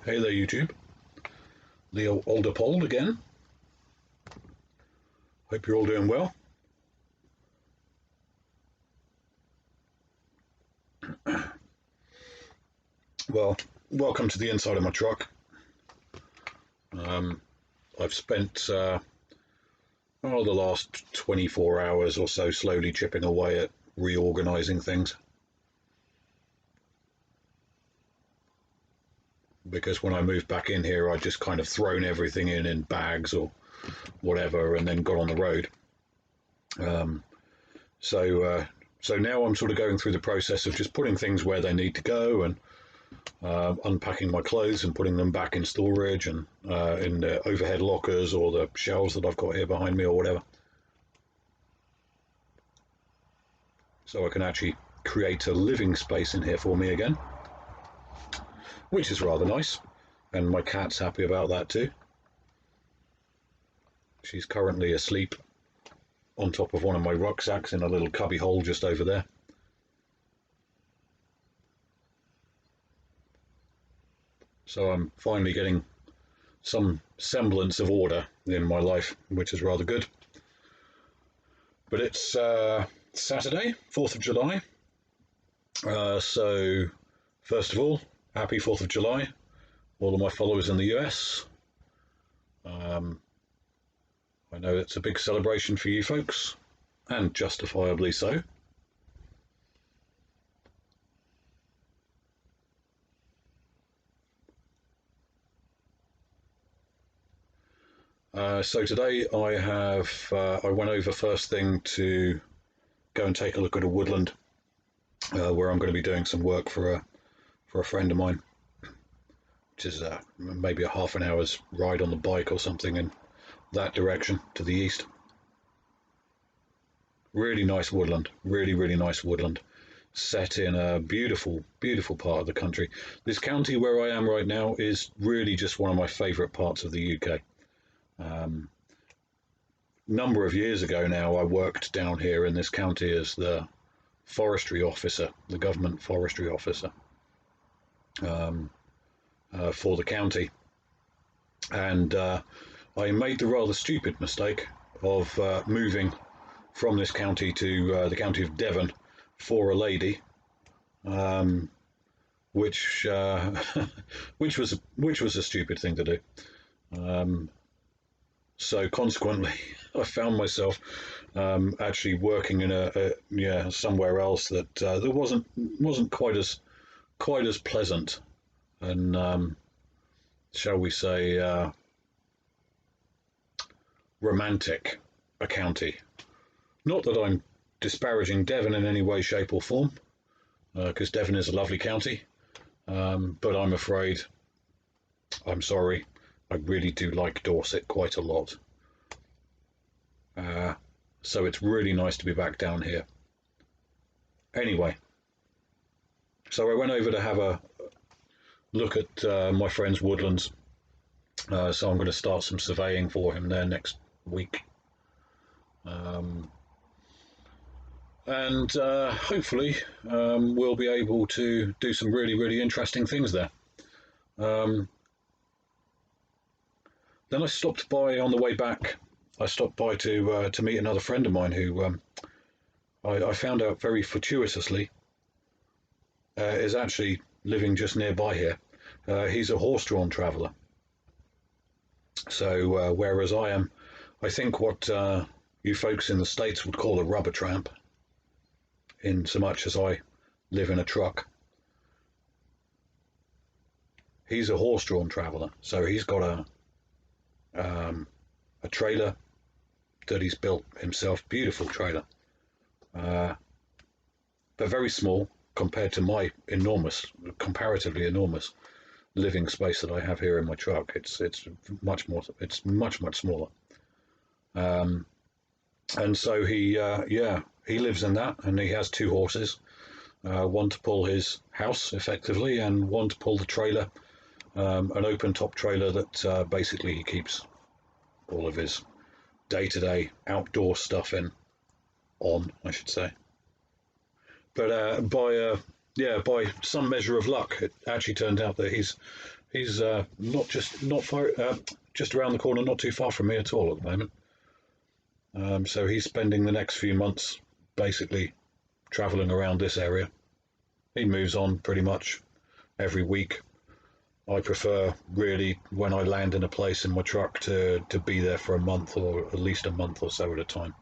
Hey there, YouTube. Leo Alderpold again. Hope you're all doing well. Well, welcome to the inside of my truck. I've spent the last 24 hours or so slowly chipping away at reorganizing things. Because when I moved back in here, I'd just kind of thrown everything in bags or whatever and then got on the road. So now I'm sort of going through the process of just putting things where they need to go and unpacking my clothes and putting them back in storage and in the overhead lockers or the shelves that I've got here behind me or whatever. So I can actually create a living space in here for me again, which is rather nice, and my cat's happy about that too. She's currently asleep on top of one of my rucksacks in a little cubby hole just over there. So I'm finally getting some semblance of order in my life, which is rather good. But it's Saturday, 4th of July. So first of all, happy 4th of July, all of my followers in the US. I know it's a big celebration for you folks, and justifiably so. So today I went over first thing to go and take a look at a woodland where I'm going to be doing some work for a friend of mine, which is maybe a half an hour's ride on the bike or something in that direction to the east. Really nice woodland, really nice woodland, set in a beautiful part of the country. This county where I am right now is really just one of my favourite parts of the UK. Number of years ago now, I worked down here in this county as the forestry officer, the government forestry officer for the county, and I made the rather stupid mistake of moving from this county to the county of Devon for a lady, which which was a stupid thing to do. So consequently, I found myself actually working in somewhere else that wasn't quite as pleasant and shall we say romantic a county. Not that I'm disparaging Devon in any way, shape or form, because Devon is a lovely county, but I'm afraid, I'm sorry, I really do like Dorset quite a lot. So it's really nice to be back down here. Anyway, so I went over to have a look at my friend's woodlands. So I'm going to start some surveying for him there next week. And hopefully we'll be able to do some really interesting things there. Then I stopped by on the way back. I stopped by to meet another friend of mine who I found out very fortuitously is actually living just nearby here. He's a horse-drawn traveller. So whereas I am, I think what you folks in the States would call a rubber tramp, in so much as I live in a truck, he's a horse-drawn traveller. So he's got a trailer that he's built himself, beautiful trailer, but very small compared to my comparatively enormous living space that I have here in my truck. It's much smaller. And so he lives in that, and he has two horses, one to pull his house effectively, and one to pull the trailer, an open top trailer that basically he keeps all of his day-to-day outdoor stuff on, I should say. But by some measure of luck, it actually turned out that He's just around the corner, not too far from me at all at the moment. So he's spending the next few months basically traveling around this area. He moves on pretty much every week. I prefer really when I land in a place in my truck to be there for a month or at least a month or so at a time.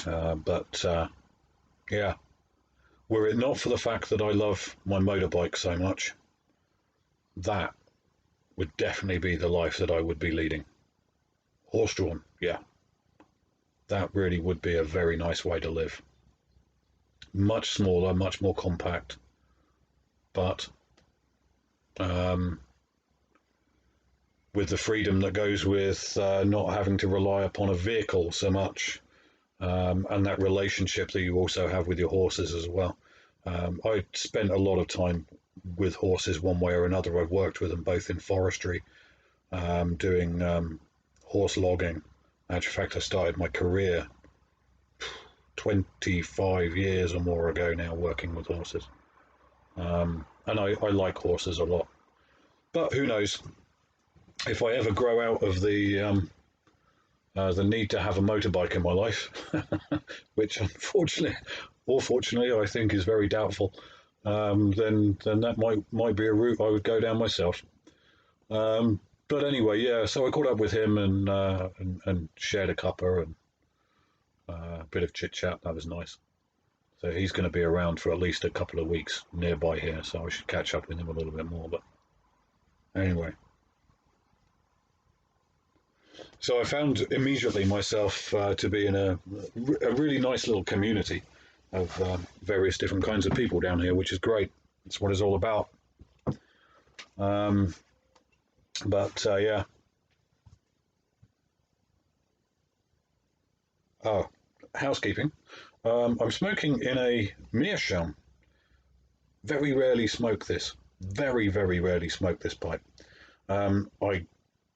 But yeah, were it not for the fact that I love my motorbike so much, that would definitely be the life that I would be leading. Horse-drawn, yeah. That really would be a very nice way to live. Much smaller, much more compact, but with the freedom that goes with not having to rely upon a vehicle so much, and that relationship that you also have with your horses as well. I spent a lot of time with horses one way or another. I've worked with them both in forestry, doing horse logging. In fact, I started my career 25 years or more ago now working with horses. And I like horses a lot. But who knows? If I ever grow out of the need to have a motorbike in my life, which unfortunately or fortunately I think is very doubtful, then that might be a route I would go down myself. But anyway, yeah. So I caught up with him and shared a cuppa and a bit of chit chat. That was nice. So he's going to be around for at least a couple of weeks nearby here, so I should catch up with him a little bit more. But anyway, so I found immediately myself to be in a really nice little community of various different kinds of people down here, which is great. That's what it's all about. But yeah. Oh, housekeeping. I'm smoking in a meerschaum. Very rarely smoke this. Very, very rarely smoke this pipe. I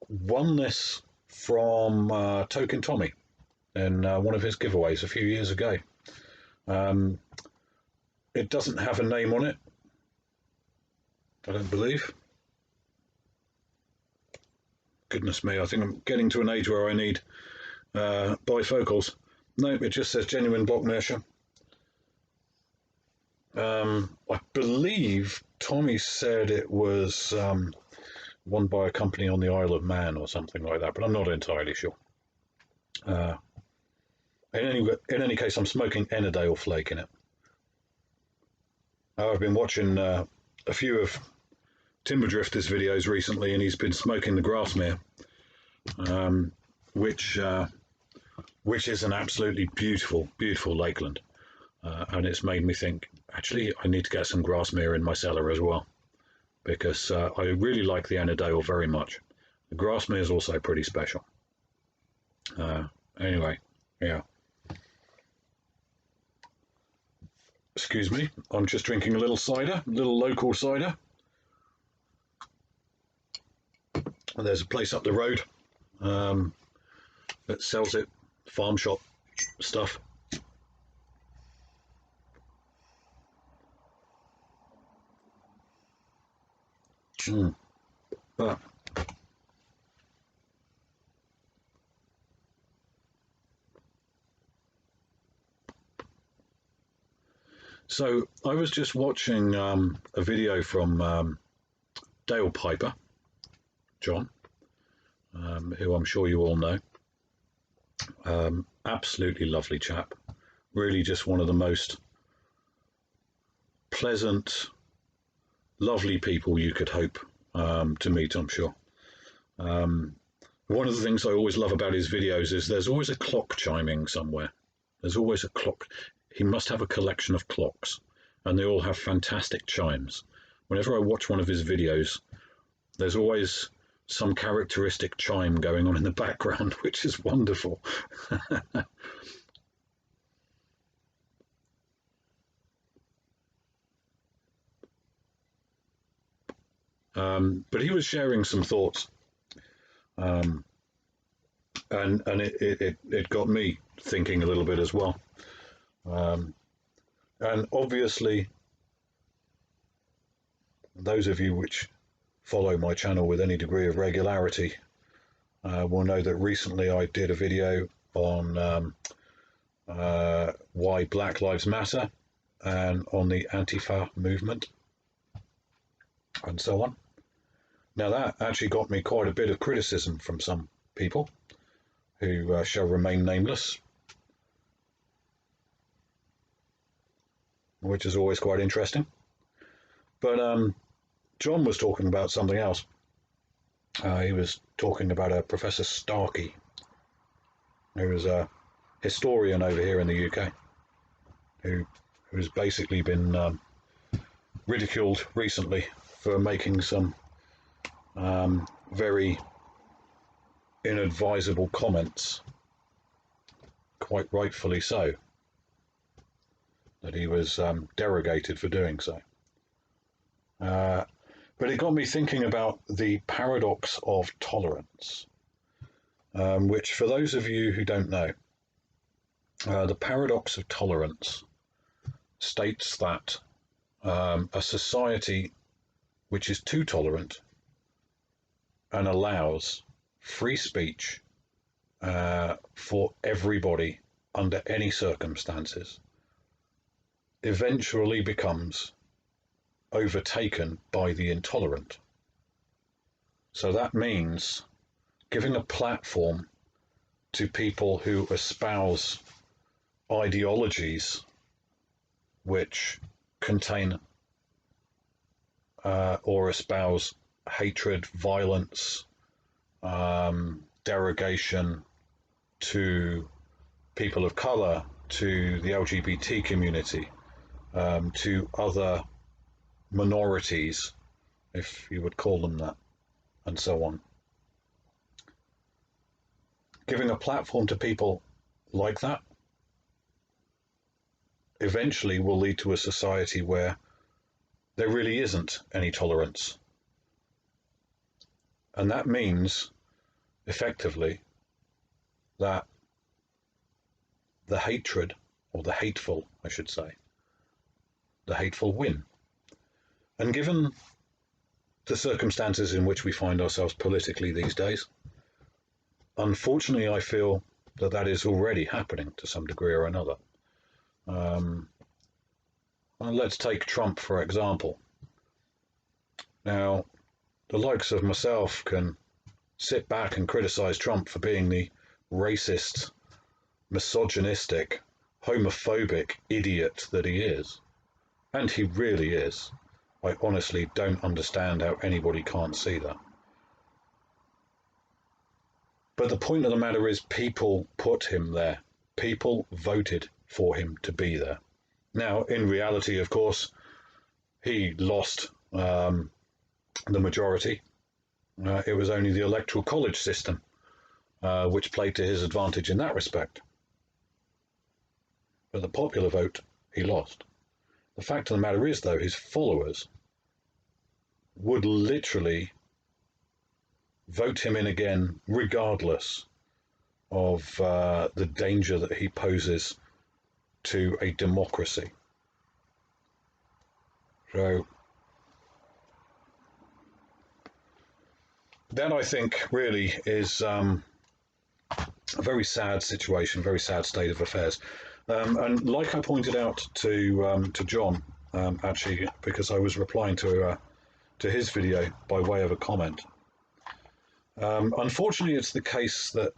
won this from Token Tommy in one of his giveaways a few years ago. It doesn't have a name on it, I don't believe. Goodness me, I think I'm getting to an age where I need bifocals. No, it just says genuine block meerschaum. I believe Tommy said it was won by a company on the Isle of Man or something like that, but I'm not entirely sure. In any case, I'm smoking Ennerdale flake in it. I've been watching a few of Timber Drifter's videos recently, and he's been smoking the Grassmere, which is an absolutely beautiful, beautiful lakeland. And it's made me think, actually, I need to get some Grassmere in my cellar as well, because I really like the Ennerdale very much. The Grassmere is also pretty special. Anyway, yeah. Excuse me, I'm just drinking a little cider, a little local cider. And there's a place up the road that sells it, farm shop stuff. But so I was just watching a video from Dale Piper, John, who I'm sure you all know. Absolutely lovely chap. Really just one of the most pleasant, lovely people you could hope to meet, I'm sure. One of the things I always love about his videos is there's always a clock chiming somewhere. There's always a clock. He must have a collection of clocks, and they all have fantastic chimes. Whenever I watch one of his videos, there's always some characteristic chime going on in the background, which is wonderful. But he was sharing some thoughts, and it got me thinking a little bit as well. And obviously, those of you which follow my channel with any degree of regularity will know that recently I did a video on why Black Lives Matter and on the Antifa movement and so on. Now that actually got me quite a bit of criticism from some people who shall remain nameless, which is always quite interesting. But John was talking about something else. He was talking about a Professor Starkey, who is a historian over here in the UK, who's basically been ridiculed recently for making some very inadvisable comments, quite rightfully so, that he was derogated for doing so. But it got me thinking about the paradox of tolerance, which, for those of you who don't know, the paradox of tolerance states that a society which is too tolerant and allows free speech for everybody under any circumstances eventually becomes overtaken by the intolerant. So that means giving a platform to people who espouse ideologies which contain or espouse hatred, violence, derogation to people of colour, to the LGBT community, to other minorities, if you would call them that, and so on. Giving a platform to people like that eventually will lead to a society where there really isn't any tolerance. And that means, effectively, that the hatred, or the hateful, I should say, the hateful win. And given the circumstances in which we find ourselves politically these days, unfortunately I feel that that is already happening to some degree or another. Let's take Trump, for example. Now, the likes of myself can sit back and criticize Trump for being the racist, misogynistic, homophobic idiot that he is. And he really is. I honestly don't understand how anybody can't see that. But the point of the matter is, people put him there. People voted for him to be there. Now, in reality, of course, he lost the majority. It was only the electoral college system which played to his advantage in that respect. But the popular vote, he lost. The fact of the matter is, though, his followers would literally vote him in again regardless of the danger that he poses to a democracy. So that, I think, really is a very sad situation, very sad state of affairs. And like I pointed out to John, actually, because I was replying to his video by way of a comment. Unfortunately, it's the case that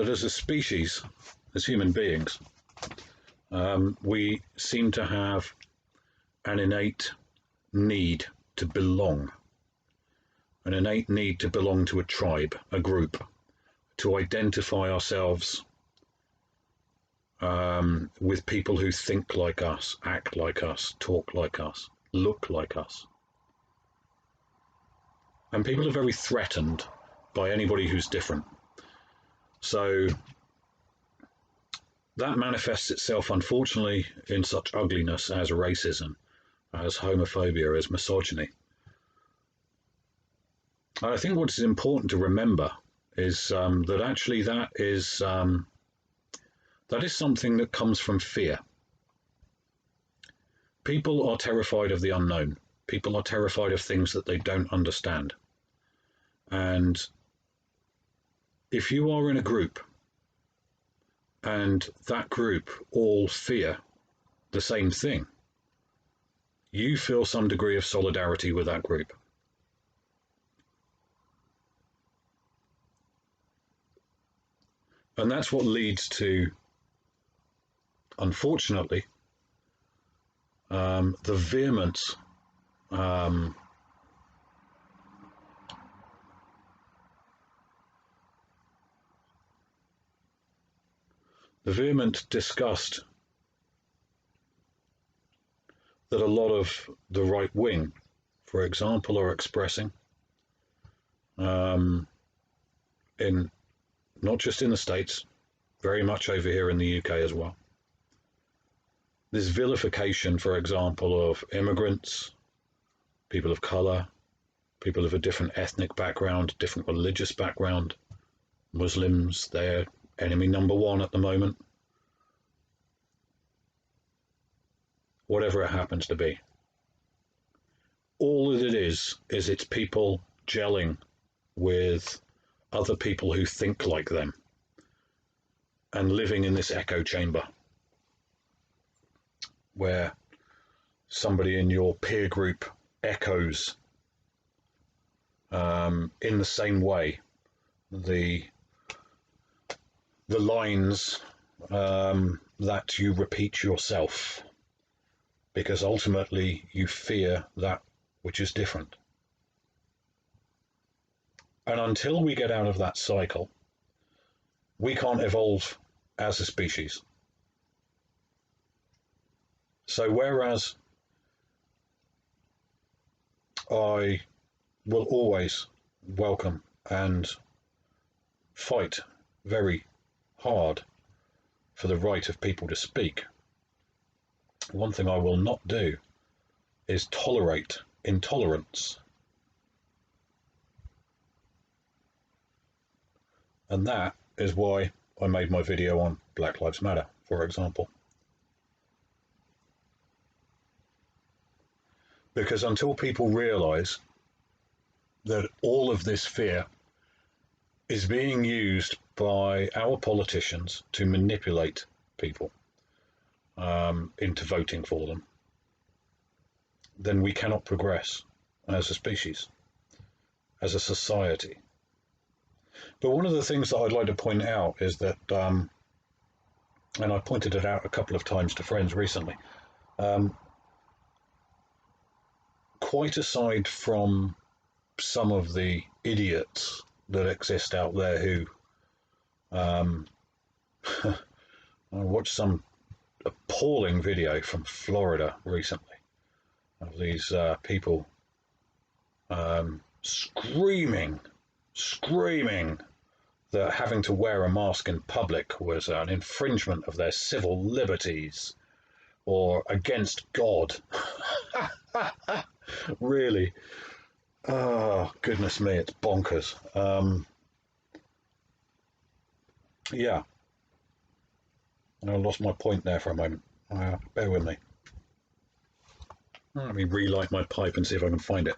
as a species, as human beings, we seem to have an innate need to belong, an innate need to belong to a tribe, a group, to identify ourselves with people who think like us, act like us, talk like us, look like us. And people are very threatened by anybody who's different. So that manifests itself, unfortunately, in such ugliness as racism, as homophobia, as misogyny. I think what is important to remember is that actually that is something that comes from fear. People are terrified of the unknown. People are terrified of things that they don't understand. And if you are in a group and that group all fear the same thing, you feel some degree of solidarity with that group. And that's what leads to, unfortunately, the vehement disgust that a lot of the right wing, for example, are expressing in not just in the States, very much over here in the UK as well. This vilification, for example, of immigrants, people of colour, people of a different ethnic background, different religious background, Muslims, they're enemy number one at the moment. Whatever it happens to be. All that it is it's people gelling with other people who think like them and living in this echo chamber where somebody in your peer group echoes in the same way the lines that you repeat yourself, because ultimately you fear that which is different. And until we get out of that cycle, we can't evolve as a species. So whereas I will always welcome and fight very hard for the right of people to speak, one thing I will not do is tolerate intolerance. And that is why I made my video on Black Lives Matter, for example. Because until people realise that all of this fear is being used by our politicians to manipulate people into voting for them, then we cannot progress as a species, as a society. But one of the things that I'd like to point out is that, and I pointed it out a couple of times to friends recently, quite aside from some of the idiots that exist out there who I watched some appalling video from Florida recently of these people screaming that having to wear a mask in public was an infringement of their civil liberties or against God. Really? Oh, goodness me, it's bonkers. Yeah. I lost my point there for a moment. Bear with me. Let me relight my pipe and see if I can find it.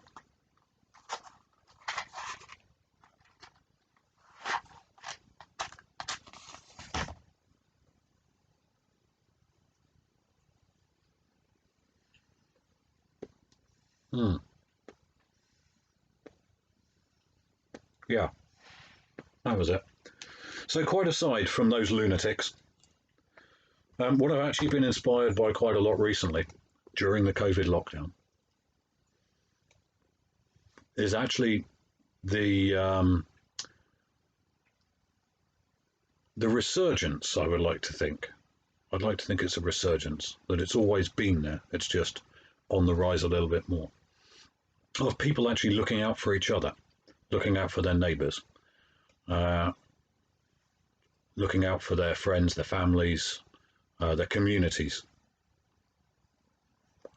Yeah, that was it. So quite aside from those lunatics, what I've actually been inspired by quite a lot recently during the COVID lockdown is actually the resurgence, I would like to think. I'd like to think it's a resurgence, that it's always been there. It's just on the rise a little bit more. Of people actually looking out for each other, looking out for their neighbours, looking out for their friends, their families, their communities.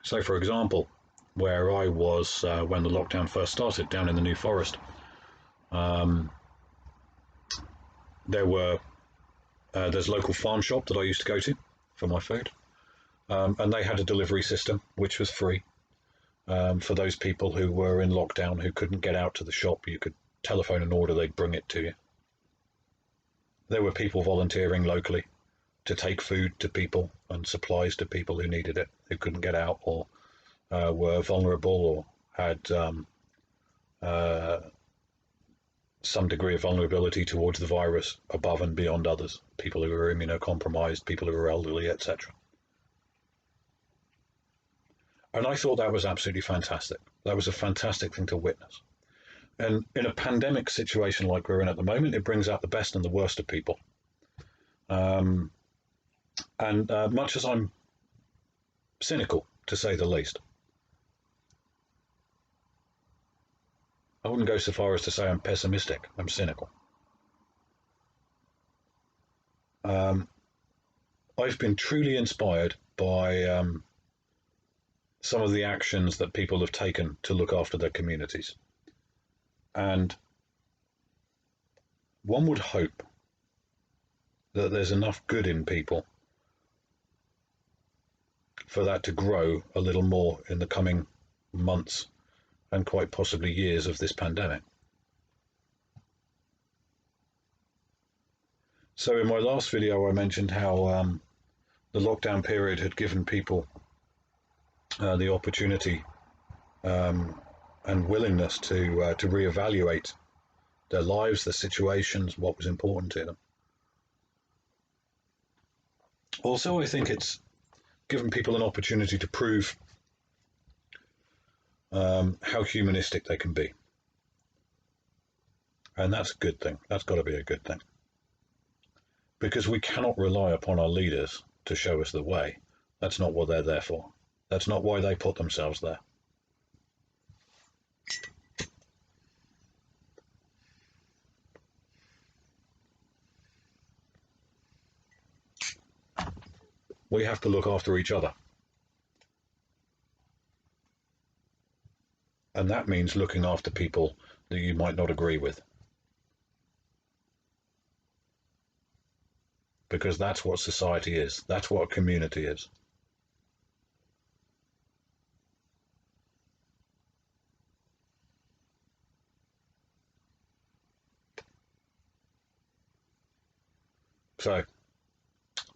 So, for example, where I was when the lockdown first started, down in the New Forest, um, there's a local farm shop that I used to go to for my food, and they had a delivery system which was free for those people who were in lockdown who couldn't get out to the shop. You could telephone an order; they'd bring it to you. There were people volunteering locally to take food to people and supplies to people who needed it, who couldn't get out or were vulnerable or had uh, some degree of vulnerability towards the virus above and beyond others, people who were immunocompromised, people who were elderly, etc. And I thought that was absolutely fantastic. That was a fantastic thing to witness. And in a pandemic situation like we're in at the moment, it brings out the best and the worst of people. And much as I'm cynical, to say the least, I wouldn't go so far as to say I'm pessimistic. I'm cynical. I've been truly inspired by some of the actions that people have taken to look after their communities. And one would hope that there's enough good in people for that to grow a little more in the coming months and quite possibly years of this pandemic. So in my last video I mentioned how the lockdown period had given people the opportunity and willingness to reevaluate their lives, their situations, what was important to them. Also, I think it's given people an opportunity to prove how humanistic they can be. And that's a good thing. That's got to be a good thing. Because we cannot rely upon our leaders to show us the way. That's not what they're there for. That's not why they put themselves there. We have to look after each other. And that means looking after people that you might not agree with. Because that's what society is. That's what a community is. So,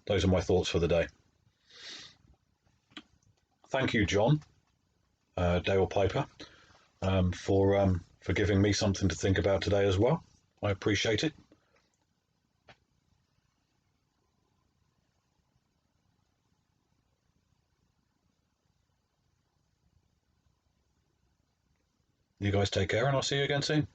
those are my thoughts for the day. Thank you, John, Dale Piper, for giving me something to think about today as well. I appreciate it. You guys take care, and I'll see you again soon.